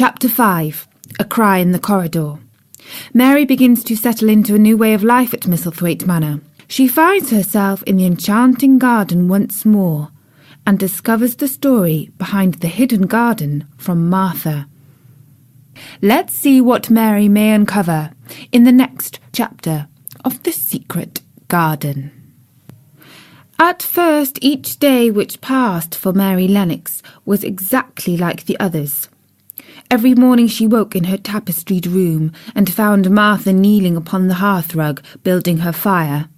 Chapter 5. A Cry in the Corridor. Mary begins to settle into a new way of life at Misselthwaite Manor. She finds herself in the enchanting garden once more and discovers the story behind the hidden garden from Martha. Let's see what Mary may uncover in the next chapter of The Secret Garden. At first, each day which passed for Mary Lennox was exactly like the others. Every morning she woke in her tapestried room and found Martha kneeling upon the hearthrug, building her fire.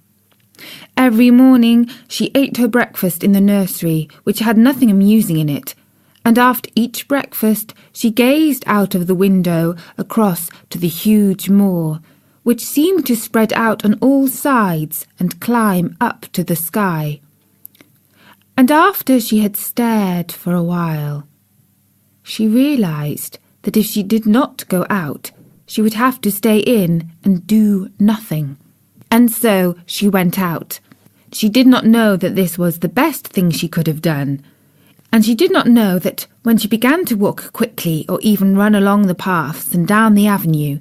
Every morning she ate her breakfast in the nursery, which had nothing amusing in it, and after each breakfast she gazed out of the window across to the huge moor, which seemed to spread out on all sides and climb up to the sky. And after she had stared for a while, she realised that if she did not go out, she would have to stay in and do nothing. And so she went out. She did not know that this was the best thing she could have done, and she did not know that when she began to walk quickly or even run along the paths and down the avenue,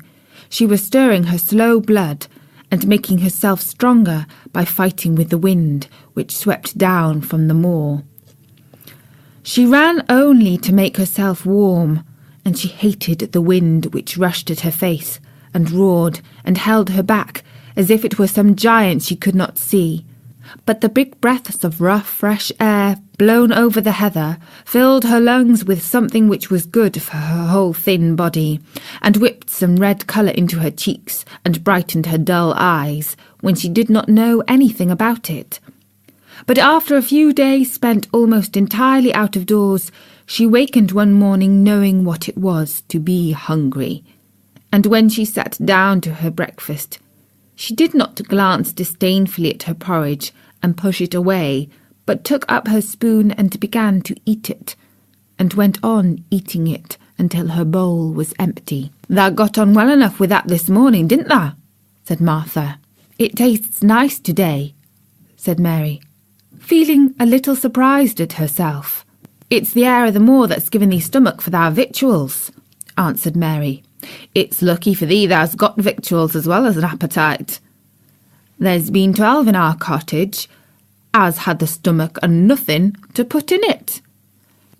she was stirring her slow blood and making herself stronger by fighting with the wind which swept down from the moor. She ran only to make herself warm, and she hated the wind which rushed at her face and roared and held her back as if it were some giant she could not see. But the big breaths of rough, fresh air blown over the heather filled her lungs with something which was good for her whole thin body, and whipped some red colour into her cheeks and brightened her dull eyes when she did not know anything about it. But after a few days spent almost entirely out of doors, she wakened one morning knowing what it was to be hungry. And when she sat down to her breakfast, she did not glance disdainfully at her porridge and push it away, but took up her spoon and began to eat it, and went on eating it until her bowl was empty. "Thou got on well enough with that this morning, didn't thou?" said Martha. "It tastes nice today," said Mary, feeling a little surprised at herself. "It's the air of the moor that's given thee stomach for thy victuals," answered Mary. "It's lucky for thee thou's got victuals as well as an appetite. There's been 12 in our cottage as had the stomach and nothing to put in it.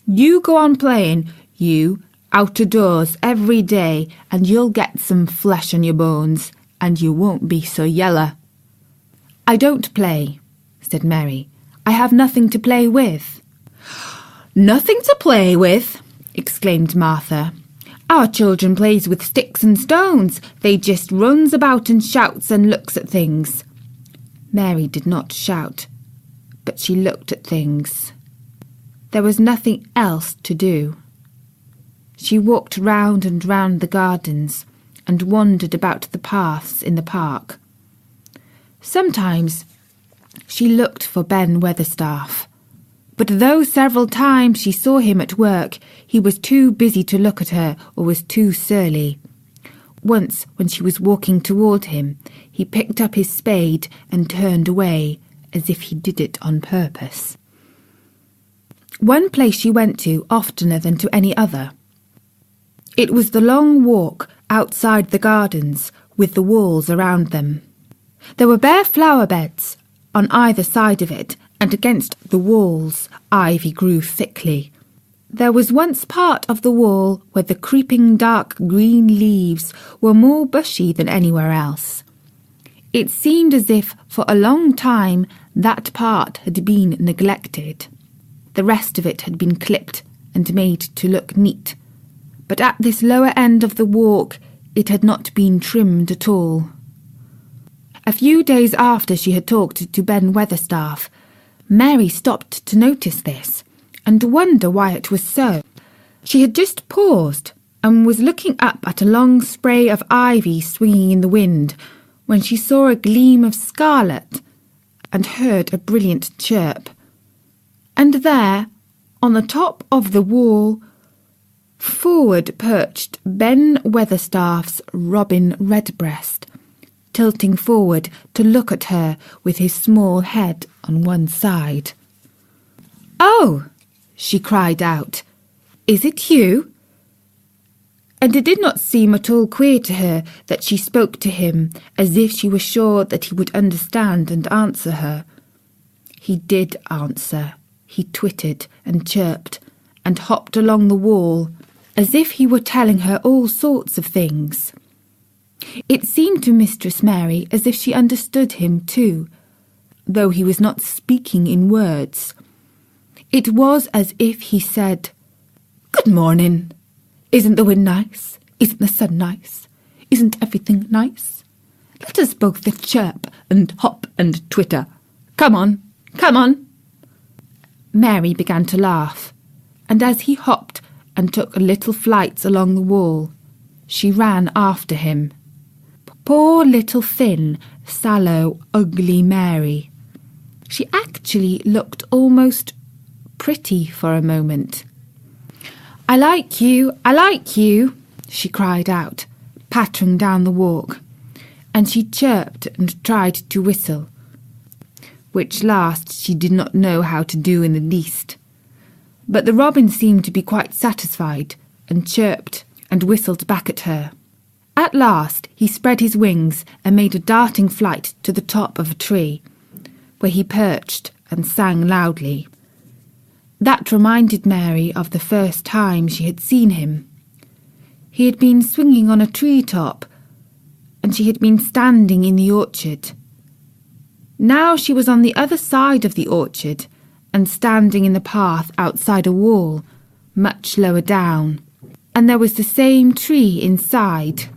You go on playing, you, out of doors every day, and you'll get some flesh on your bones, and you won't be so yeller." "I don't play," said Mary. "I have nothing to play with." "Nothing to play with!" exclaimed Martha. "Our children plays with sticks and stones. They just runs about and shouts and looks at things." Mary did not shout, but she looked at things. There was nothing else to do. She walked round and round the gardens and wandered about the paths in the park. Sometimes she looked for Ben Weatherstaff, but though several times she saw him at work, he was too busy to look at her or was too surly. Once, when she was walking toward him, he picked up his spade and turned away, as if he did it on purpose. One place she went to oftener than to any other. It was the long walk outside the gardens, with the walls around them. There were bare flower beds on either side of it, and against the walls ivy grew thickly. There was once part of the wall where the creeping dark green leaves were more bushy than anywhere else. It seemed as if for a long time that part had been neglected. The rest of it had been clipped and made to look neat, but at this lower end of the walk it had not been trimmed at all. A few days after she had talked to Ben Weatherstaff, Mary stopped to notice this and wonder why it was so. She had just paused and was looking up at a long spray of ivy swinging in the wind when she saw a gleam of scarlet and heard a brilliant chirp. And there, on the top of the wall, forward perched Ben Weatherstaff's Robin Redbreast, tilting forward to look at her with his small head on one side. "Oh!" she cried out. "Is it you?" and it did not seem at all queer to her that she spoke to him as if she was sure that he would understand and answer her. He did answer. He twittered and chirped and hopped along the wall as if he were telling her all sorts of things. It seemed to Mistress Mary as if she understood him too, though he was not speaking in words. It was as if he said, "Good morning. Isn't the wind nice? Isn't the sun nice? Isn't everything nice? Let us both chirp and hop and twitter. Come on, come on." Mary began to laugh, and as he hopped and took little flights along the wall, she ran after him. Poor little thin, sallow, ugly Mary. She actually looked almost pretty for a moment. I like you," she cried out, pattering down the walk, and she chirped and tried to whistle, which last she did not know how to do in the least. But the robin seemed to be quite satisfied, and chirped and whistled back at her. At last he spread his wings and made a darting flight to the top of a tree, where he perched and sang loudly. That reminded Mary of the first time she had seen him. He had been swinging on a tree-top, and she had been standing in the orchard. Now she was on the other side of the orchard and standing in the path outside a wall, much lower down, and there was the same tree inside.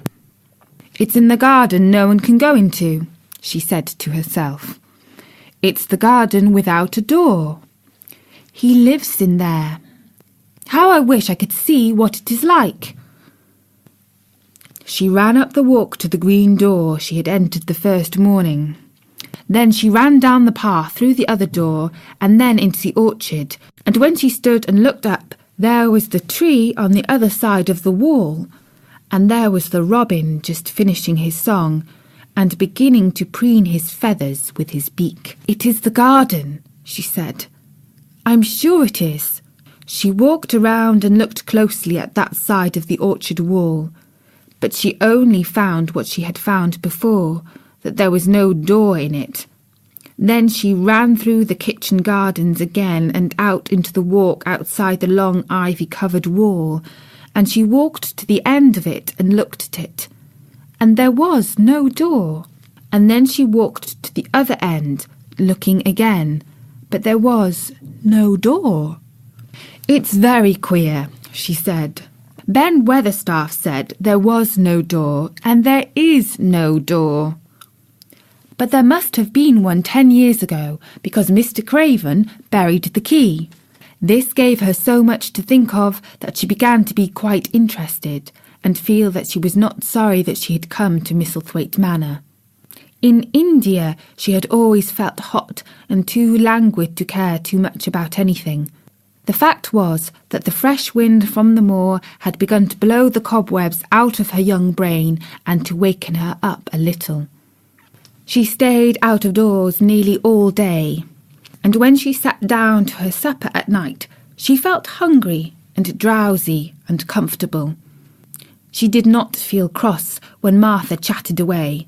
"It's in the garden no one can go into," she said to herself. "It's the garden without a door. He lives in there. How I wish I could see what it is like." She ran up the walk to the green door she had entered the first morning. Then she ran down the path through the other door and then into the orchard, and when she stood and looked up, there was the tree on the other side of the wall, and there was the robin just finishing his song and beginning to preen his feathers with his beak. "It is the garden," she said. "I'm sure it is." She walked around and looked closely at that side of the orchard wall, but she only found what she had found before, that there was no door in it. Then she ran through the kitchen gardens again and out into the walk outside the long ivy-covered wall, and she walked to the end of it and looked at it, and there was no door. And then she walked to the other end, looking again, but there was no door. "It's very queer," she said. "Ben Weatherstaff said there was no door, and there is no door. But there must have been one 10 years ago, because Mr. Craven buried the key." This gave her so much to think of that she began to be quite interested, and feel that she was not sorry that she had come to Misselthwaite Manor. In India she had always felt hot and too languid to care too much about anything. The fact was that the fresh wind from the moor had begun to blow the cobwebs out of her young brain and to waken her up a little. She stayed out of doors nearly all day, and when she sat down to her supper at night, she felt hungry and drowsy and comfortable. She did not feel cross when Martha chatted away.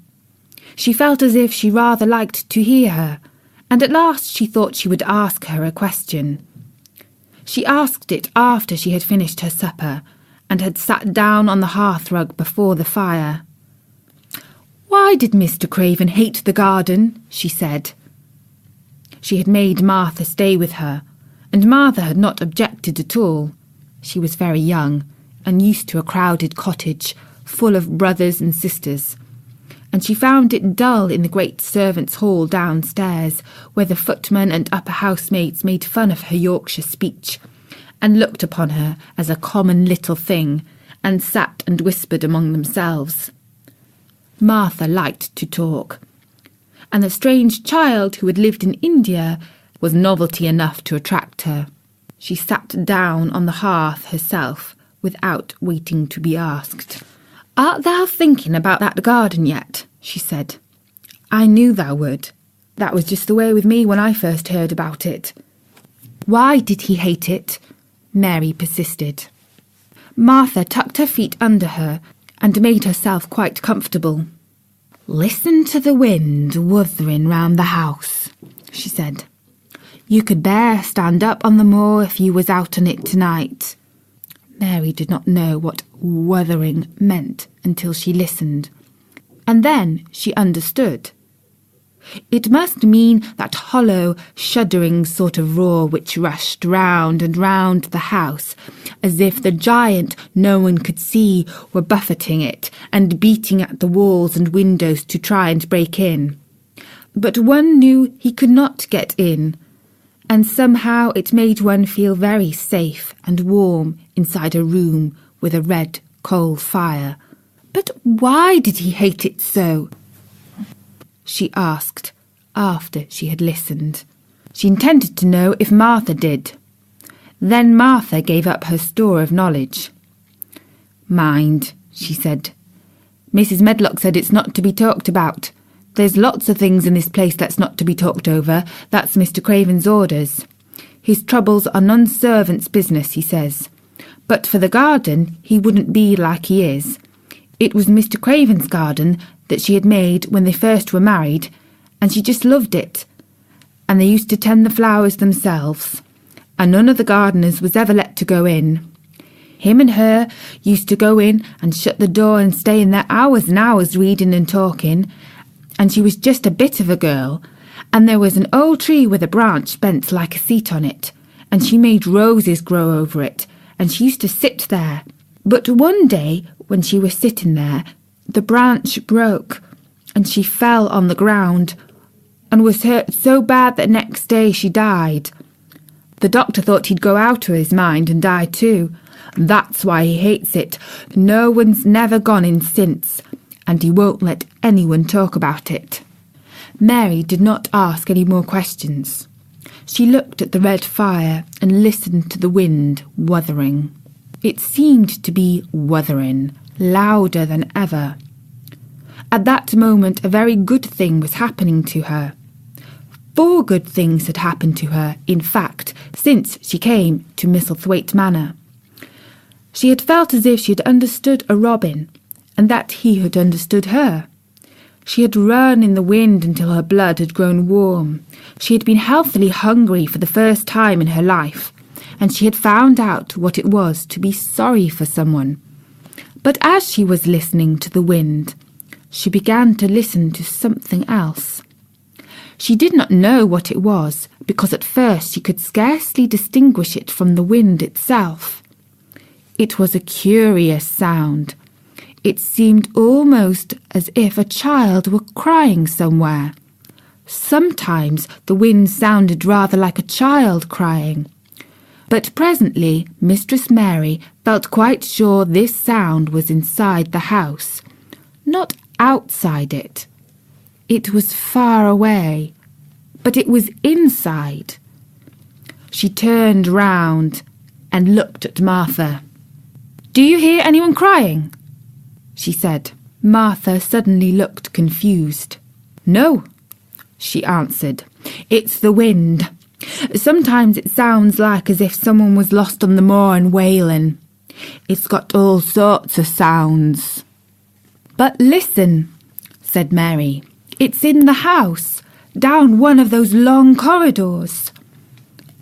She felt as if she rather liked to hear her, and at last she thought she would ask her a question. She asked it after she had finished her supper and had sat down on the hearthrug before the fire. "Why did Mr. Craven hate the garden?" she said. She had made Martha stay with her, and Martha had not objected at all. She was very young, and used to a crowded cottage, full of brothers and sisters, and she found it dull in the great servants' hall downstairs, where the footmen and upper housemaids made fun of her Yorkshire speech, and looked upon her as a common little thing, and sat and whispered among themselves. Martha liked to talk, and the strange child who had lived in India was novelty enough to attract her. She sat down on the hearth herself, without waiting to be asked. "Art thou thinking about that garden yet?" she said. "I knew thou would. That was just the way with me when I first heard about it." "Why did he hate it?" Mary persisted. Martha tucked her feet under her and made herself quite comfortable. "Listen to the wind wuthering round the house," she said. "You could bear stand up on the moor if you was out on it tonight." Mary did not know what wuthering meant until she listened, and then she understood. It must mean that hollow, shuddering sort of roar which rushed round and round the house, as if the giant no one could see were buffeting it and beating at the walls and windows to try and break in. But one knew he could not get in, and somehow it made one feel very safe and warm inside a room with a red coal fire. But why did he hate it so? She asked after she had listened. She intended to know if Martha did. Then Martha gave up her store of knowledge. "Mind," she said. "Mrs. Medlock said it's not to be talked about. There's lots of things in this place that's not to be talked over. That's Mr. Craven's orders. His troubles are none servant's business, he says. But for the garden, he wouldn't be like he is. It was Mr. Craven's garden that she had made when they first were married, and she just loved it. And they used to tend the flowers themselves, and none of the gardeners was ever let to go in. Him and her used to go in and shut the door and stay in there hours and hours reading and talking, and she was just a bit of a girl, and there was an old tree with a branch bent like a seat on it, and she made roses grow over it, and she used to sit there. But one day, when she was sitting there, the branch broke, and she fell on the ground, and was hurt so bad that next day she died. The doctor thought he'd go out of his mind and die too. That's why he hates it. No one's never gone in since, and he won't let anyone talk about it." Mary did not ask any more questions. She looked at the red fire and listened to the wind wuthering. It seemed to be wuthering, louder than ever. At that moment a very good thing was happening to her. 4 good things had happened to her, in fact, since she came to Misselthwaite Manor. She had felt as if she had understood a robin, and that he had understood her. She had run in the wind until her blood had grown warm. She had been healthily hungry for the first time in her life, and she had found out what it was to be sorry for someone. But as she was listening to the wind, she began to listen to something else. She did not know what it was, because at first she could scarcely distinguish it from the wind itself. It was a curious sound. It seemed almost as if a child were crying somewhere. Sometimes the wind sounded rather like a child crying. But presently Mistress Mary felt quite sure this sound was inside the house, not outside it. It was far away, but it was inside. She turned round and looked at Martha. "Do you hear anyone crying?" she said. Martha suddenly looked confused. "No," she answered. "It's the wind. Sometimes it sounds like as if someone was lost on the moor and wailing. It's got all sorts of sounds." "But listen," said Mary. "It's in the house, down one of those long corridors."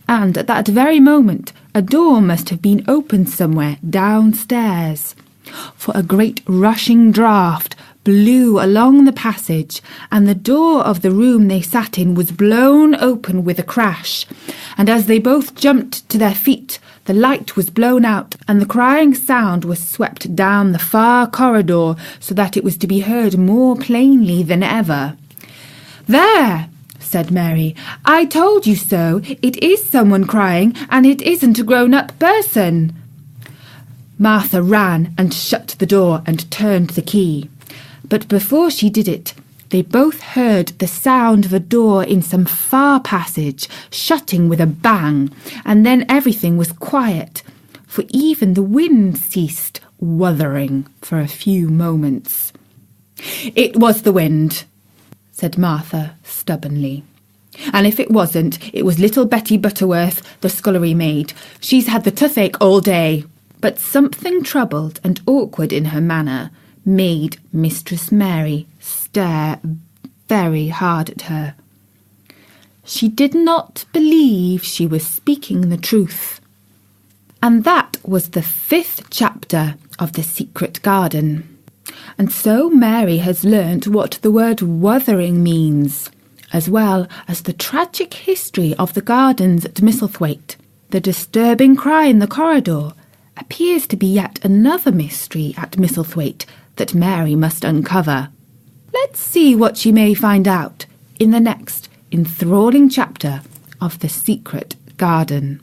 And at that very moment a door must have been opened somewhere downstairs, for a great rushing draught blew along the passage, and the door of the room they sat in was blown open with a crash, and as they both jumped to their feet, the light was blown out, and the crying sound was swept down the far corridor so that it was to be heard more plainly than ever. "There!" said Mary. "I told you so. It is someone crying, and it isn't a grown-up person." Martha ran and shut the door and turned the key. But before she did it, they both heard the sound of a door in some far passage shutting with a bang, and then everything was quiet, for even the wind ceased wuthering for a few moments. "It was the wind," said Martha stubbornly. "And if it wasn't, it was little Betty Butterworth, the scullery maid. She's had the toothache all day." But something troubled and awkward in her manner made Mistress Mary stare very hard at her. She did not believe she was speaking the truth. And that was the 5th chapter of The Secret Garden. And so Mary has learnt what the word wuthering means, as well as the tragic history of the gardens at Misselthwaite. The disturbing cry in the corridor appears to be yet another mystery at Misselthwaite that Mary must uncover. Let's see what she may find out in the next enthralling chapter of The Secret Garden.